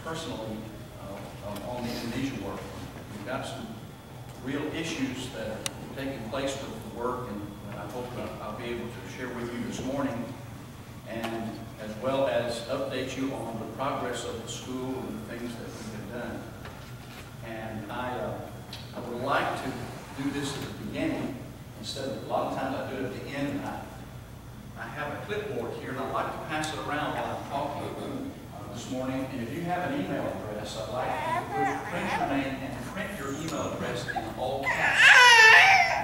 personally on the Indonesia work. We've got some real issues that are taking place with the work, and I hope I'll be able to share with you this morning, and as well as update you on the progress of the school and the things that we have done. And I would like to do this at the beginning instead of, a lot of times I do it at the end. And I have a clipboard here, and I'd like to pass it around while I'm talking this morning. And if you have an email address, I'd like to print your name and print your email address in all caps,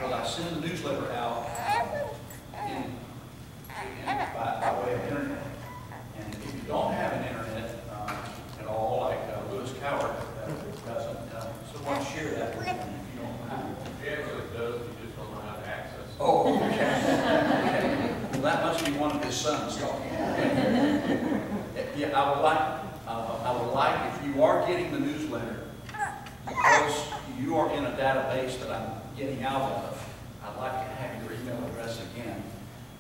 because I send the newsletter out by way of internet. And if you don't have an internet at all, like Lewis Coward doesn't, someone share that with me if you don't mind. He actually does, he just don't know how to access it. Oh, okay. Okay. Well, that must be one of his sons talking. Yeah, I would like if you are getting the newsletter, because you are in a database that I'm getting out of, I'd like to have your email address again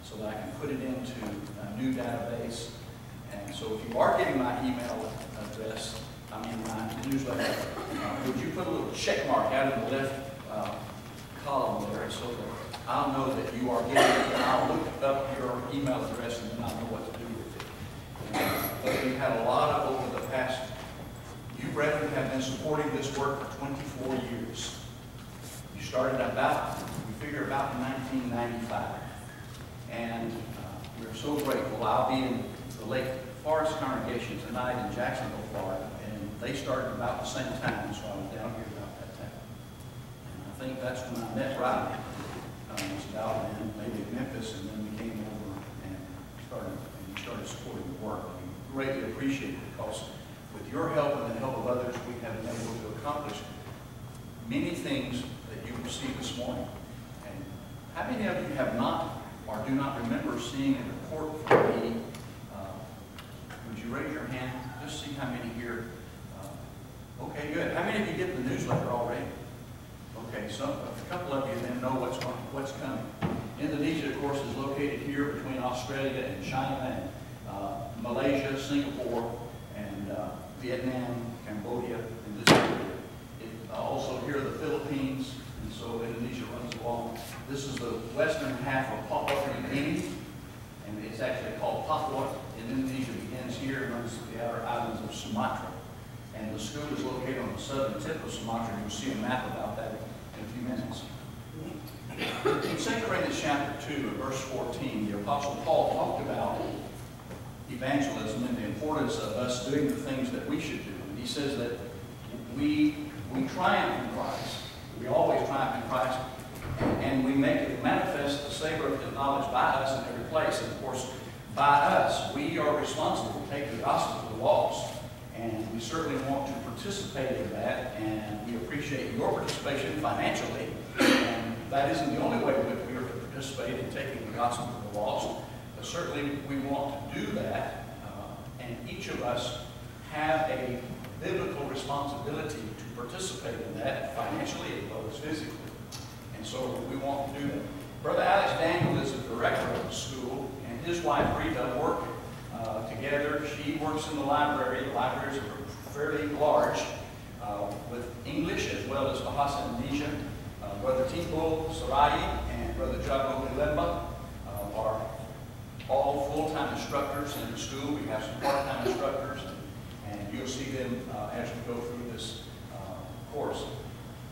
so that I can put it into a new database. And so if you are getting my email address, my newsletter, would you put a little check mark out in the left column there, so that I'll know that you are getting it, and I'll look up your email address, and then I'll know what to do with it. But we've had a lot of, over the past, you brethren have been supporting this work for 24 years. You started about, we figure about 1995. And we're so grateful. I'll be in the Lake Forest congregation tonight in Jacksonville, Florida, and they started about the same time, so I was down here about that time. And I think that's when I met Rodney. It was about then, maybe at Memphis, and then we came over and started supporting the work. We greatly appreciate it, because with your help and the help of others, we have been able to accomplish many things that you will see this morning. And how many of you have not or do not remember seeing a report from me? Would you raise your hand? Just see how many here. Okay, good. How many of you get the newsletter already? Okay, so a couple of you then know what's coming. Indonesia, of course, is located here between Australia and China, and Malaysia, Singapore, and Vietnam, Cambodia, and this area. Also here are the Philippines, and so Indonesia runs along. This is the western half of Papua New Guinea, and it's actually called Papua. And Indonesia begins here and runs to the outer islands of Sumatra. And the school is located on the southern tip of Sumatra. You'll see a map about that in a few minutes. In 2 Corinthians chapter 2, verse 14, the Apostle Paul talked about evangelism and the importance of us doing the things that we should do. And he says that we triumph in Christ. We always triumph in Christ. And we make it manifest the savor of His knowledge by us in every place. And of course, by us, we are responsible to take the gospel to the lost. And we certainly want to participate in that. And we appreciate your participation financially. And that isn't the only way that we are to participate in taking the gospel to the lost. But certainly we want to do that. And each of us have a biblical responsibility to participate in that financially as well as physically. And so we want to do that. Brother Alex Daniel is the director of the school, and his wife Rita work together. She works in the library. The libraries are fairly large, with English as well as Bahasa Indonesia. Brother Tito Sarai and Brother Jago Lemba are all full-time instructors in the school. We have some part-time instructors, and you'll see them as we go through this course.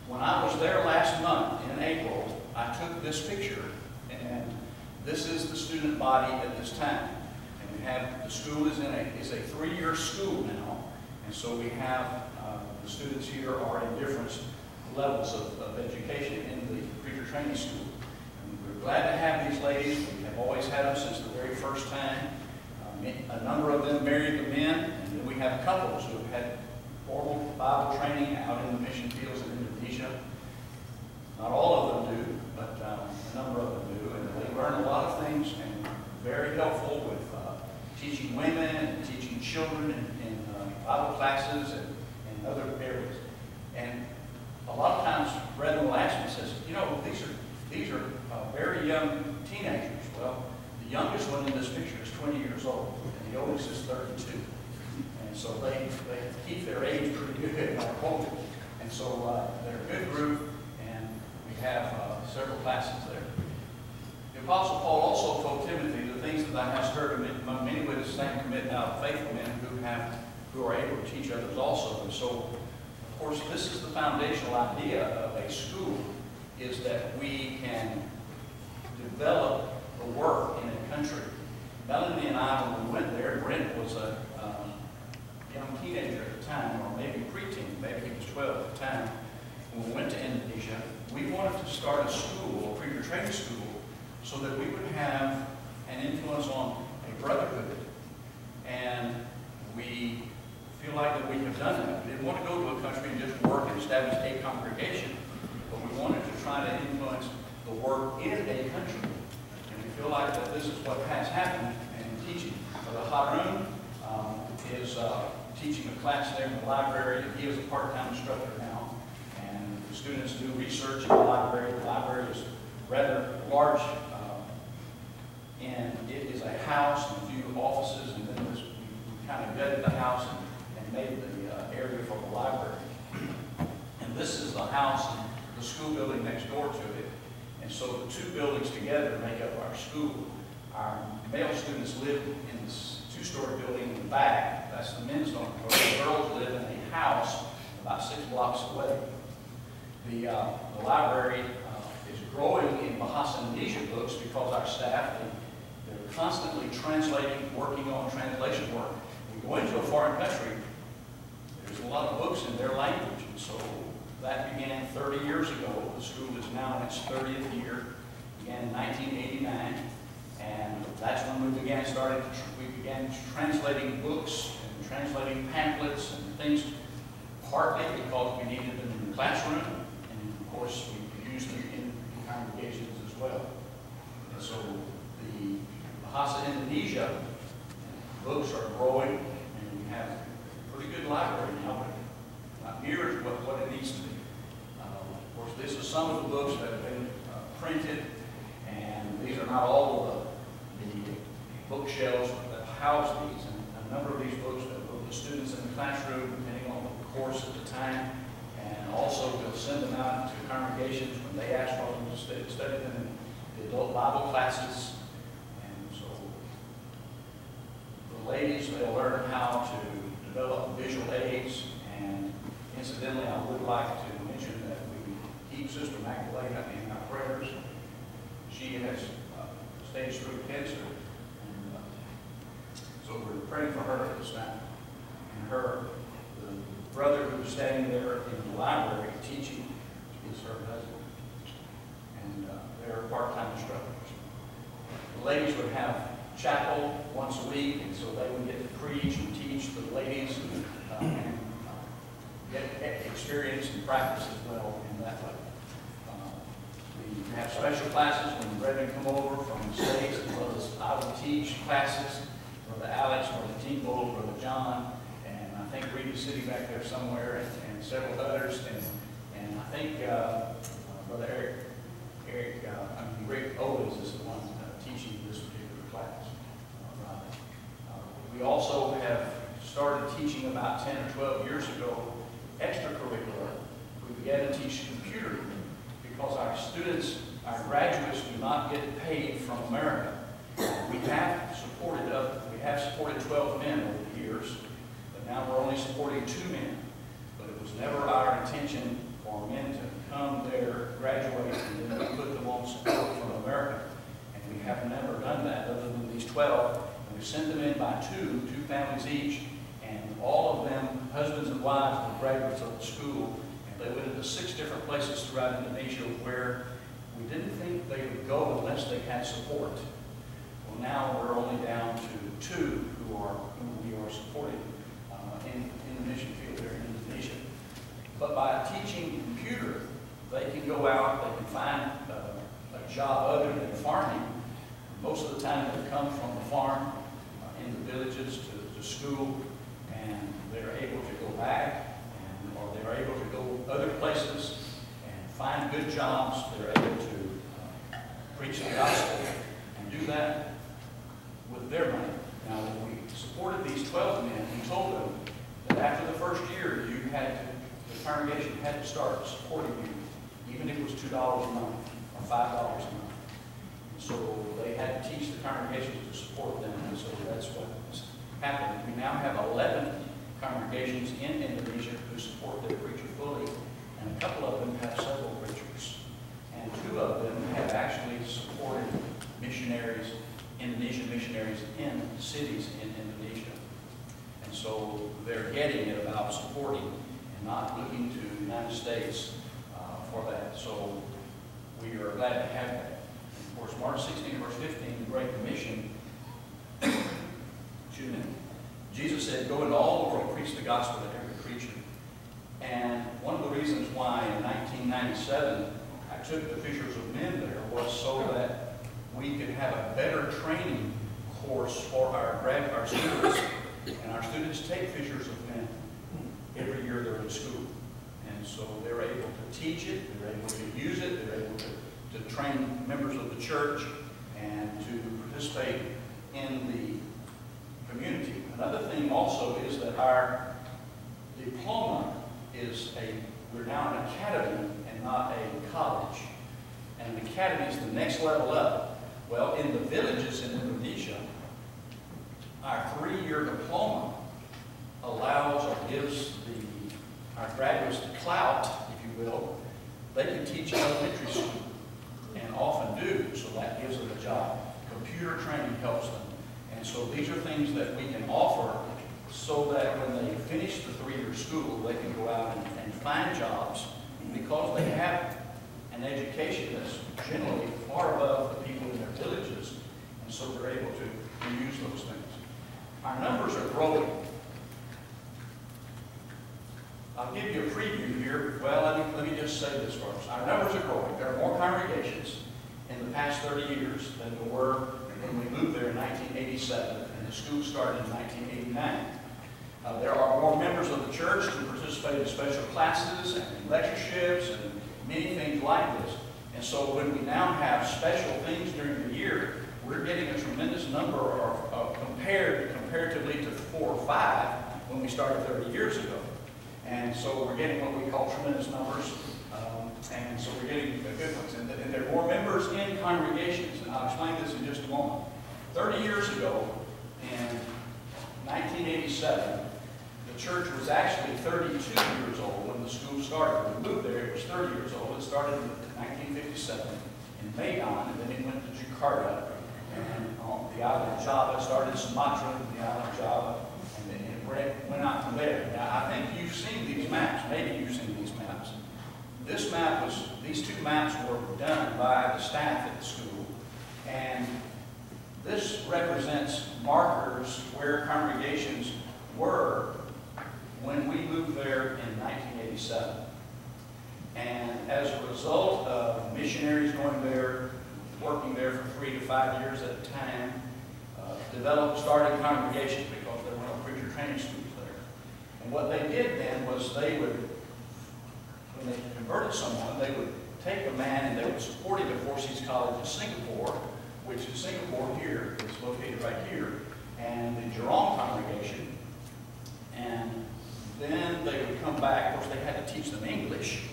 When I was there last month in April, I took this picture, and this is the student body at this time. And we have, the school is a 3-year school now, and so we have the students here are in different levels of education in the preacher training school. And we're glad to have these ladies. We have always had them since the very first time. A number of them married the men, and then we have couples who have had formal Bible training out in the mission fields in Indonesia. Not all of them do, but a number of them do, and they learn a lot of things, and very helpful with teaching women and teaching children in Bible classes and other areas. And a lot of times, brethren will ask me, says, you know, these are very young teenagers. Well, the youngest one in this picture is 20 years old, and the oldest is 32. And so they keep their age pretty good, I hope. And so they're a good group, and we have several classes there. The Apostle Paul also told Timothy the things that thou hast heard among many witnesses stand committed out of faithful men who are able to teach others also. And so, of course, this is the foundational idea of a school, is that we can develop the work in a country. Melanie and I, when we went there, Brent was a young teenager at the time, or maybe preteen, maybe he was 12 at the time. When we went to Indonesia, we wanted to start a school, a preacher training school, so that we would have an influence on a brotherhood. And we feel like that we have done that. We didn't want to go to a country and just work and establish a congregation, but we wanted to try to influence the work in a country. And we feel like that this is what has happened in teaching. Brother Harun is teaching a class there in the library, and he is a part-time instructor now. And the students do research in the library. The library is rather large, and it is a house and a few offices, and then we kind of gutted the house and made the area for the library. And this is the house and the school building next door to it. And so the two buildings together make up our school. Our male students live in this two-story building in the back. That's the men's dorm. The girls live in a house about 6 blocks away. The library is growing in Bahasa Indonesia books because our staff, they're constantly translating, working on translation work. We go into a foreign country, there's a lot of books in their language, and so that began 30 years ago. The school is now in its 30th year, began in 1989, and that's when we began translating books and translating pamphlets and things, partly because we needed them in the classroom, and of course we used them in congregations as well. And so the Bahasa Indonesia books are growing, and we have a pretty good library now, but not near what it needs to be. Of course, this is some of the books that have been printed, and these are not all of the bookshelves that house these. And a number of these books that go to the students in the classroom, depending on the course at the time, and also we'll send them out to congregations when they ask for them to study them in the adult Bible classes. And so the ladies, they'll learn how to develop visual aids. And incidentally, I would like to mention that we keep Sister Magdalena in our prayers. She has stage 3 cancer, and so we're praying for her at this time. And the brother who's standing there in the library teaching is her husband, and they're part-time instructors. The ladies would have chapel once a week, and so they would get to preach and teach the ladies and get experience and practice as well in that way. We have special classes when the brethren come over from the States, as well as I will teach classes. Brother Alex, Brother Tinkle, Brother John, and I think Reed is sitting back there somewhere, and several others. And I think Brother Rick Owens is the one teaching this particular class. We also have started teaching about 10 or 12 years ago extracurricular. We began to teach computer because our students, our graduates, do not get paid from America. We have supported 12 men over the years, but now we're only supporting 2 men. But it was never our intention for men to come there, graduate, and then we put them on support from America. And we have never done that other than these 12. And we sent them in by two families each, and all of them, husbands and wives, were graduates of the school. And they went into 6 different places throughout Indonesia where we didn't think they would go unless they had support. Well, now we're only down to 2 who we are supporting in the mission field there in Indonesia. But by teaching computer, they can go out, they can find a job other than farming. Most of the time they come from the farm in the villages to school, and they're able to go back, or they're able to go other places and find good jobs. They're able to preach the gospel and do that with their money. Now, when we supported these 12 men, we told them after the first year, the congregation had to start supporting you, even if it was $2 a month or $5 a month. So they had to teach the congregations to support them, and so that's what happened. We now have 11 congregations in Indonesia who support their preacher fully, and a couple of them have several preachers. And 2 of them have actually supported missionaries, Indonesian missionaries in cities in Indonesia. And so they're getting it about supporting and not looking to the United States for that. So we are glad to have that. Of course, Mark 16, verse 15, the Great Commission, excuse me, Jesus said, "Go into all the world, preach the gospel to every creature." And one of the reasons why in 1997 I took the Fishers of Men there was so that we could have a better training course for our students. And our students take Fishers of Men every year they're in school. And so they're able to teach it, they're able to use it, they're able to train members of the church and to participate in the community. Another thing also is that our diploma is we're now an academy and not a college. And an academy is the next level up. Well, in the villages in Indonesia, our 3-year diploma allows or gives our graduates the clout, if you will. They can teach elementary school, and often do, so that gives them a job. Computer training helps them. And so these are things that we can offer so that when they finish the 3-year school, they can go out and find jobs because they have an education that's generally far above the people in their villages, and so they're able to use those things. Our numbers are growing. I'll give you a preview here. Well, let me just say this first. Our numbers are growing. There are more congregations in the past 30 years than there were when we moved there in 1987, and the school started in 1989. There are more members of the church who participate in special classes and lectureships and many things like this. And so when we now have special things during the year, we're getting a tremendous number comparatively to 4 or 5 when we started 30 years ago. And so we're getting what we call tremendous numbers. And so we're getting the good ones. And there are more members in congregations. And I'll explain this in just a moment. 30 years ago, in 1987, the church was actually 32 years old when the school started. When we moved there, it was 30 years old. It started in 1957 in Medan, and then it went to Jakarta. And on the island of Java, it started in Sumatra, the island of Java, and then it went out from there. Now, I think you've seen these maps. Maybe you've seen these maps. These 2 maps were done by the staff at the school, and this represents markers where congregations were when we moved there in 1987. And as a result of missionaries going there, working there for 3 to 5 years at a time, started congregations because there were no preacher training schools there. And what they did then was when they converted someone, they would take a man and they would support him at Four Seas College in Singapore, which is Singapore here, it's located right here, and the Jurong congregation. And then they would come back. Of course, they had to teach them English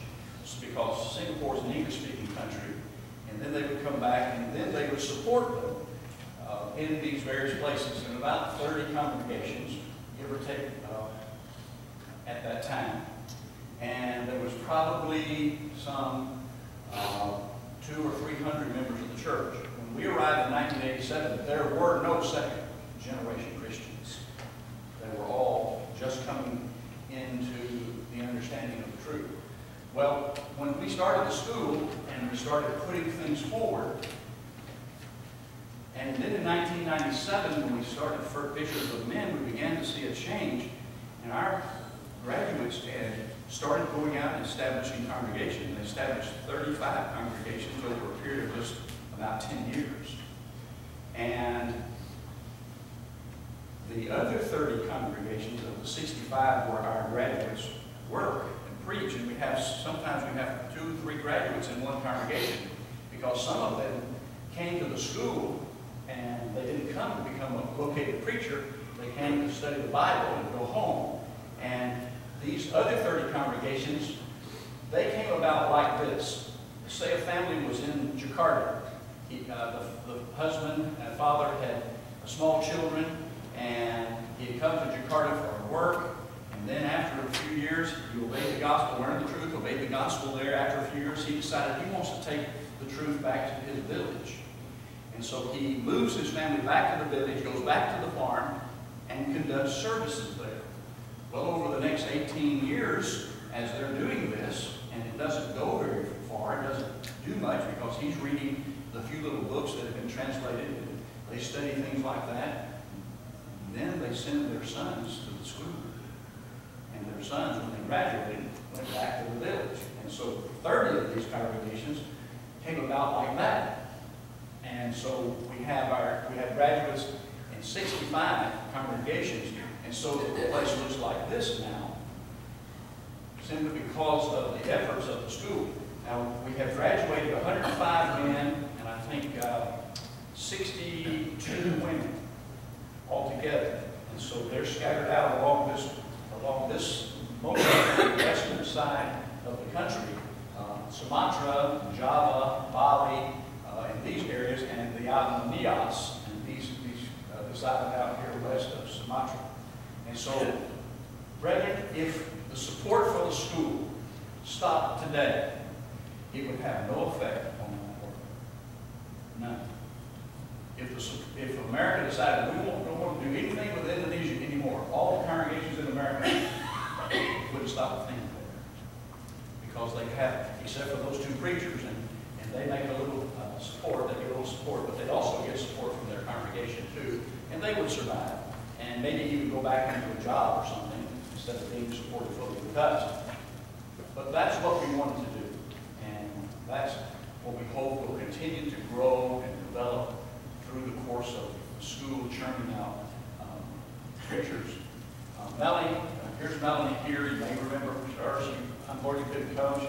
because Singapore is an English-speaking country. And then they would come back, and then they would support them in these various places. And about 30 congregations, give or take, at that time. And there was probably some 200 or 300 members of the church. When we arrived in 1987, there were no second-generation Christians. They were all just coming into the understanding of the truth. Well, when we started the school and we started putting things forward, and then in 1997, when we started Fishers of Men, we began to see a change, and our graduates had started going out and establishing congregations. They established 35 congregations over a period of just about 10 years. And the other 30 congregations of the 65 where our graduates work and preach, and sometimes we have 2 or 3 graduates in one congregation because some of them came to the school and they didn't come to become a located preacher. They came to study the Bible and go home. And these other 30 congregations, they came about like this. Say a family was in Jakarta. The husband and father had small children, and he had come to Jakarta for work. And then after a few years, he obeyed the gospel, learned the truth, obeyed the gospel there. After a few years, he decided he wants to take the truth back to his village. And so he moves his family back to the village, goes back to the farm, and conducts services there. Well, over the next 18 years, as they're doing this, and it doesn't go very far, it doesn't do much because he's reading the few little books that have been translated, and they study things like that. And then they send their sons to the school. And their sons, when they graduated, went back to the village. And so 30 of these congregations came about like that. And so we have graduates in 65 congregations. And so the place looks like this now, simply because of the efforts of the school. Now, we have graduated 105 men, and I think 62 women altogether. And so they're scattered out along this most western side of the country, Sumatra, Java, Bali, in these areas, and the island of Nias, and this island out here west of Sumatra. And so, brethren, if the support for the school stopped today, it would have no effect on that work. None. If America decided we don't want to do anything with Indonesia anymore, all the congregations in America wouldn't stop a thing there. Because they have, except for those two preachers, and they make a little support, they get a little support, but they also get support from their congregation too, and they would survive. And maybe even go back into a job or something instead of being supported fully with us. But that's what we wanted to do. And that's what we hope will continue to grow and develop through the course of the school churning out preachers. Melanie, here's Melanie here. You may remember her. She unfortunately couldn't come.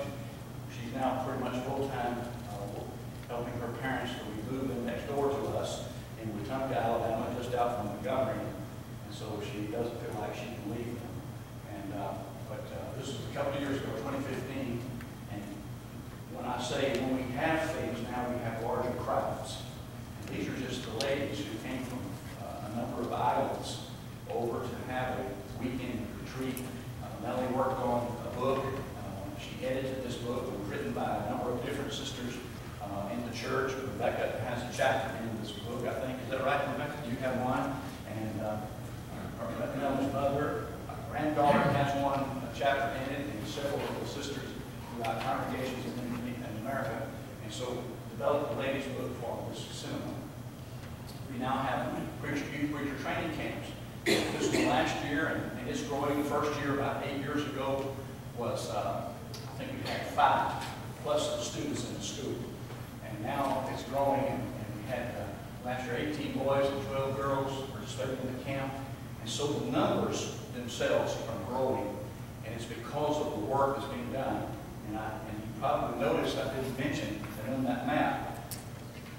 She's now pretty much full-time helping her parents. So we moved them next door to us in Wetumpka, Alabama, just out from Montgomery. And so she doesn't feel like she can leave them. And but this was a couple of years ago, 2015. And when I say when we have things, now we have larger crowds. And these are just the ladies who came from a number of islands over to have a weekend retreat. Melanie worked on a book. She edited this book. It was written by a number of different sisters in the church. Rebecca has a chapter in this book, I think. Is that right, Rebecca? You have one. And Melanie's mother, granddaughter has one, a chapter in it, and several of the sisters throughout congregations in America. And so developed the ladies' book for this cinema. We now have youth preacher training camps. This was last year, and it's growing. The first year, about 8 years ago, was, I think we had 5 plus the students in the school. And now it's growing, and we had last year 18 boys and 12 girls participating in the camp. And so the numbers themselves are growing, and it's because of the work that's being done. And you probably noticed I didn't mention that on that map,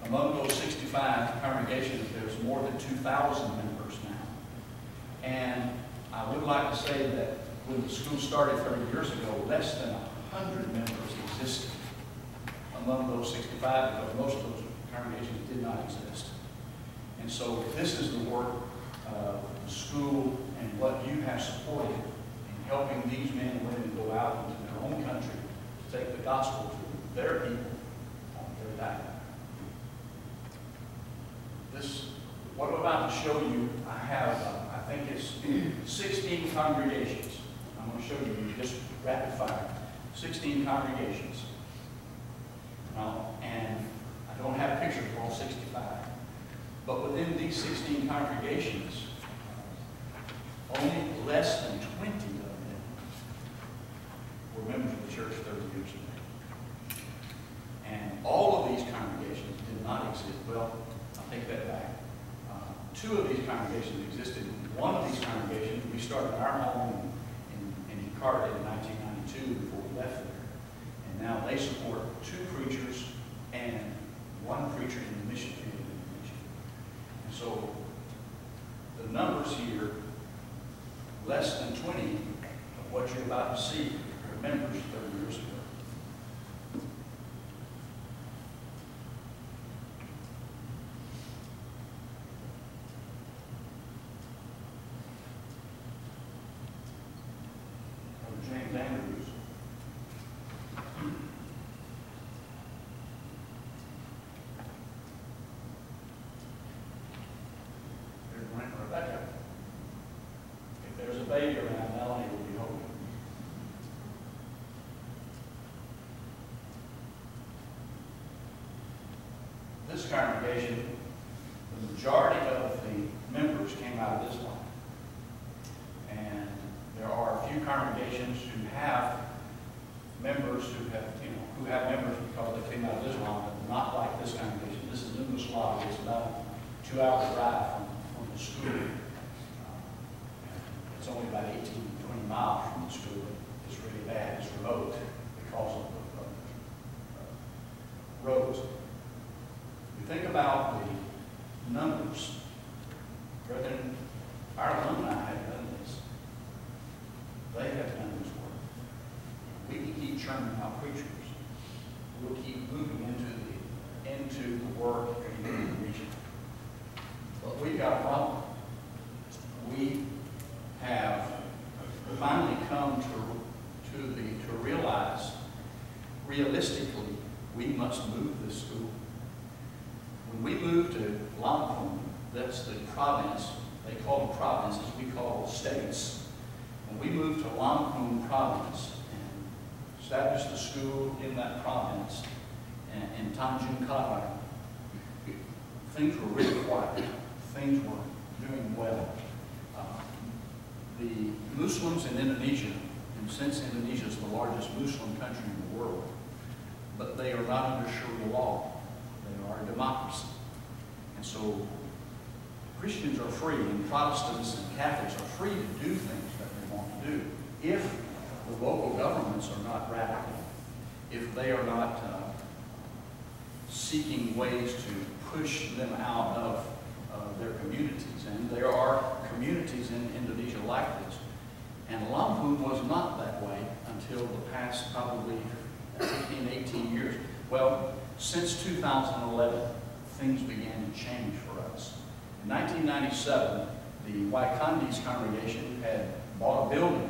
among those 65 congregations, there's more than 2,000 members now. And I would like to say that when the school started 30 years ago, less than 100 members existed among those 65, because most of those congregations did not exist. And so this is the work of the school and what you have supported in helping these men and women go out into their own country to take the gospel to their people on their dime. What I'm about to show you, I have, I think it's 16 congregations. I'm going to show you just rapid fire. 16 congregations. And I don't have pictures of all 65. But within these 16 congregations, only less than 20 of them were members of the church 30 years ago. And all of these congregations did not exist. Well, I'll take that back. 2 of these congregations existed. One of these congregations, we started our home in Jakarta in 1992 before we left there. And now they support 2 preachers and 1 preacher in the mission field in Indonesia. And so the numbers here less than 20 of what you're about to see are members 30 years ago. James Andrews. There's Grant and Rebecca. If there's a baby around, Melanie will be holding. This congregation, the majority of the members came out of Islam. And there are a few congregations who have members who have members because they came out of Islam, but not like this congregation. This is in Muslawi. It's about a 2-hour drive from the school. It's only about 18 to 20 miles from the school. It's really bad. It's remote because of the roads. You think about the numbers. Brethren, our alumni have done this. They have done this work. We can keep churning out preachers. We'll keep moving into the work in the region. But we've got a problem. We have finally come to realize, realistically, we must move this school. When we moved to Lampung, that's the province. They call them provinces. We call them states. When we moved to Lampung province and established the school in that province in Tanjung Kalai, things were really quiet. Things were doing well. The Muslims in Indonesia, and since Indonesia is the largest Muslim country in the world, but they are not under Sharia law. They are a democracy. And so Christians are free, and Protestants and Catholics are free to do things that they want to do if the local governments are not radical, if they are not seeking ways to push them out of their communities. And there are communities in Indonesia like this. And Lampung was not that way until the past probably 15, 18 years. Well, since 2011, things began to change for us. In 1997, the Waikandis congregation had bought a building.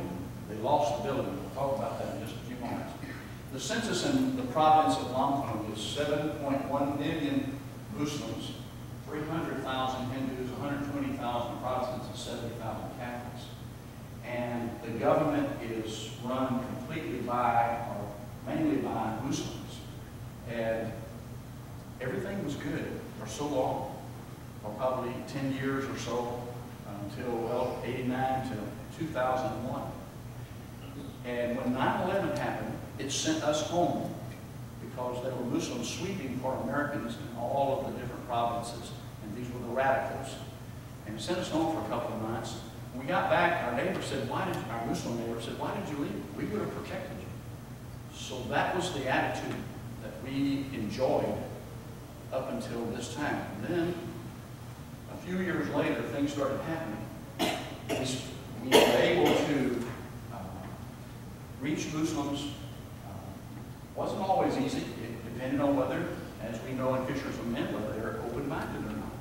They lost the building. We'll talk about that in just a few moments. The census in the province of Lampung is 7.1 million Muslims, 300,000 Hindus, 120,000 Protestants, and 70,000 Catholics. And the government is run completely by, or mainly by, Muslims. And everything was good for so long, for probably 10 years or so, until, well, 89 to 2001. And when 9/11 happened, it sent us home because there were Muslims sweeping for Americans in all of the different provinces, and these were the radicals. And it sent us home for a couple of months. When we got back, our neighbor said, our Muslim neighbor said, "Why did you leave? We would have protected you." So that was the attitude that we enjoyed up until this time. And then, a few years later, things started happening. We were able to reach Muslims. Wasn't always easy. It depended on whether, as we know in Fishers of Men, whether they're open-minded or not.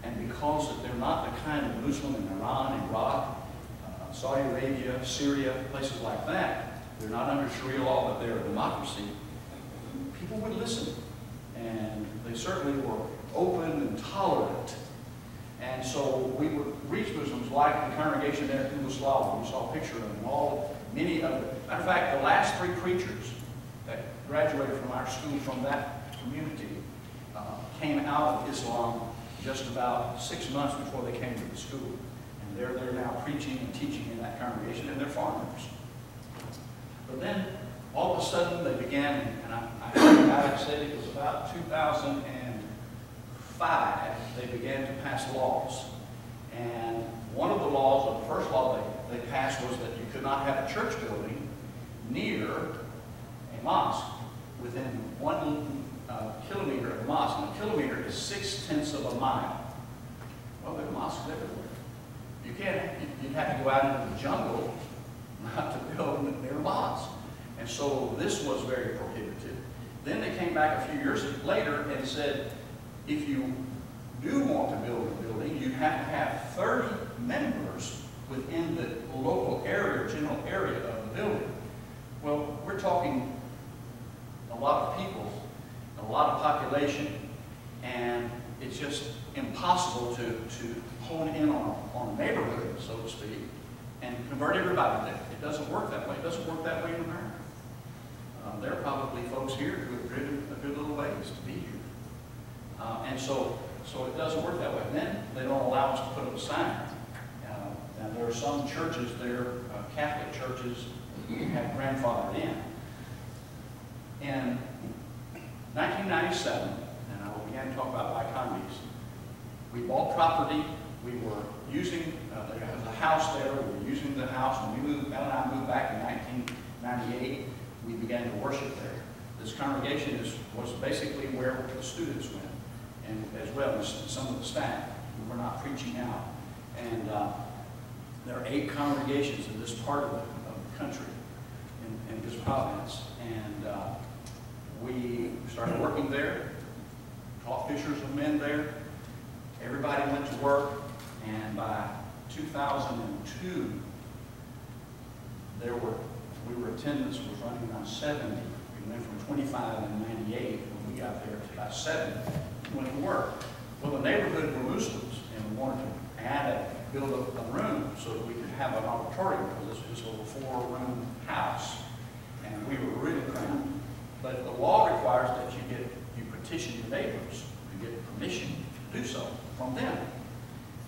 And because they're not the kind of Muslim in Iran, Iraq, Saudi Arabia, Syria, places like that, they're not under Sharia law, but they're a democracy, people would listen. And they certainly were open and tolerant. And so we would reach Muslims like the congregation there in Muslawi. We saw a picture of them. Many of them. Matter of fact, the last 3 preachers that graduated from our school from that community came out of Islam just about 6 months before they came to the school. And they're there now preaching and teaching in that congregation, and they're foreigners. But then, all of a sudden, they began, and I heard Alex said it was about 2005, they began to pass laws. And one of the laws, or the first law they passed, was that you could not have a church building near a mosque within 1 kilometer of a mosque. And a kilometer is 6/10 of a mile. Well, there are mosques everywhere. You can't, you'd have to go out into the jungle not to build near mosques. And so this was very prohibitive. Then they came back a few years later and said, if you do want to build a building, you have to have 30 members within the local area, general area of the building. Well, we're talking a lot of people, a lot of population, and it's just impossible to hone in on a neighborhood, so to speak, and convert everybody there. It doesn't work that way. It doesn't work that way in America. There are probably folks here who have driven a good little ways to be here. And so it doesn't work that way. And then they don't allow us to put up a sign. Now there are some churches there, Catholic churches, who have grandfathered in. In 1997, and I began to talk about economies, we bought property. We were using, there was a house there. We were using the house. When we moved, Mel and I moved back in 1998, we began to worship there. This congregation was basically where the students went, and as well as some of the staff. We were not preaching out. And there are 8 congregations in this part of the country, in this province. And we started working there, taught fishers of men there. Everybody went to work, and by 2002, attendance was running around 70. We went from 25 in 98 when we got there to about 70 when it worked. Well, the neighborhood were Muslims, and we wanted to build a room so that we could have an auditorium, because this is a 4-room house, and we were really cramped. But the law requires that you petition your neighbors to get permission to do so from them.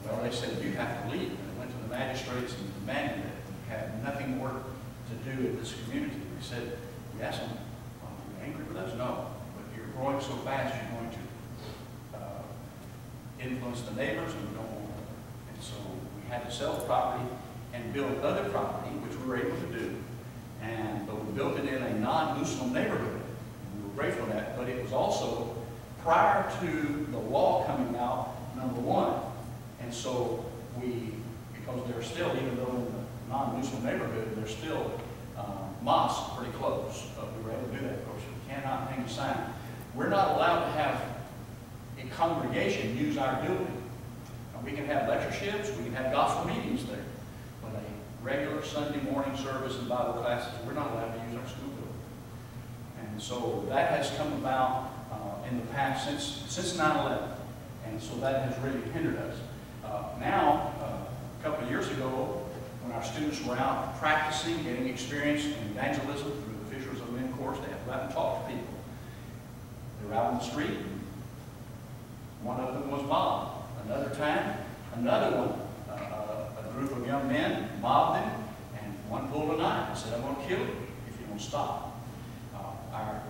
Well, they said, you have to leave. And they went to the magistrates and demanded that we had nothing more to do in this community. They said, we asked them, are you angry with us? No. But you're growing so fast, you're going to influence the neighbors, and we don't want that. And so we had to sell the property and build other property, which we were able to do. But we built it in a non-Muslim neighborhood. And we were grateful for that. But it was also prior to the law coming out, number one. And so because they're still, even though in the non-Muslim neighborhood, there's still mosques pretty close. We were able to do that. Of course, we cannot hang a sign. We're not allowed to have a congregation use our building. We can have lectureships, we can have gospel meetings there, but a regular Sunday morning service and Bible classes, we're not allowed to use our school building. And so that has come about in the past since 9/11, and so that has really hindered us. Now, a couple of years ago, when our students were out practicing, getting experience in evangelism through the Fishers of Men course, they had to go out and talk to people. They were out on the street. One of them was mobbed. Another time, another one, a group of young men mobbed them, and one pulled a knife and said, I'm going to kill you if you don't stop. Our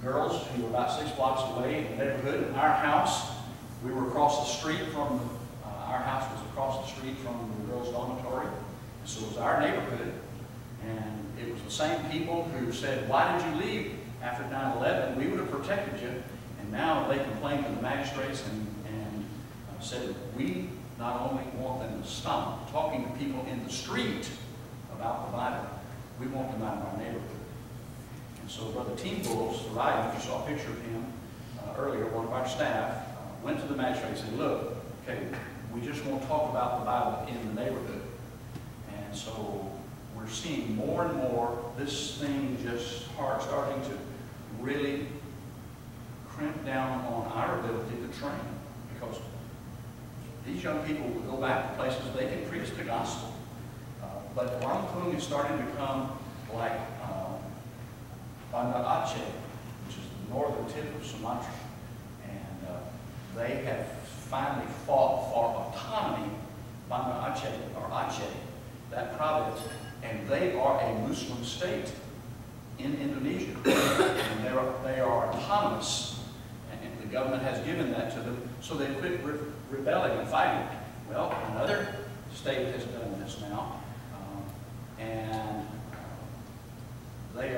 girls, who were about 6 blocks away in the neighborhood, in our house, we were across the street from, our house was across the street from the girls' dormitory, and so it was our neighborhood, and it was the same people who said, why did you leave after 9/11? We would have protected you. And now they complained to the magistrates and said, we not only want them to stop talking to people in the street about the Bible, we want them out of our neighborhood. And so Brother T. Bulls, the writer, you saw a picture of him earlier, one of our staff, went to the magistrate and said, look, okay, we just won't talk about the Bible in the neighborhood. And so we're seeing more and more this thing just starting to really crimp down on our ability to train, because these young people will go back to places they can preach the gospel. But Warung Kung is starting to become like Banda Aceh, which is the northern tip of Sumatra. And they have finally fought for autonomy, Banda Aceh, or Aceh, that province, and they are a Muslim state in Indonesia. And they are autonomous. The government has given that to them, so they quit rebelling and fighting. Well, another state has done this now, and they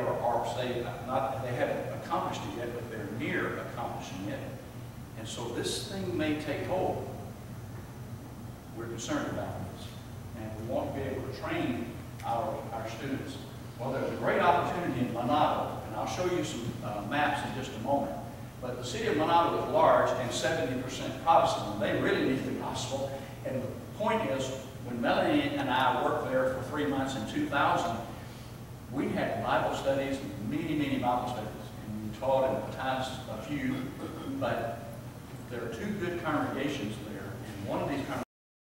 haven't accomplished it yet, but they're near accomplishing it. And so this thing may take hold. We're concerned about this. and we want to be able to train our students. Well, there's a great opportunity in Monado, and I'll show you some maps in just a moment. But the city of Monado is large and 70% Protestant, and they really need the gospel. And the point is, when Melanie and I worked there for 3 months in 2000, we had Bible studies, many Bible studies, and we taught at times a few, but there are 2 good congregations there, and one of these congregations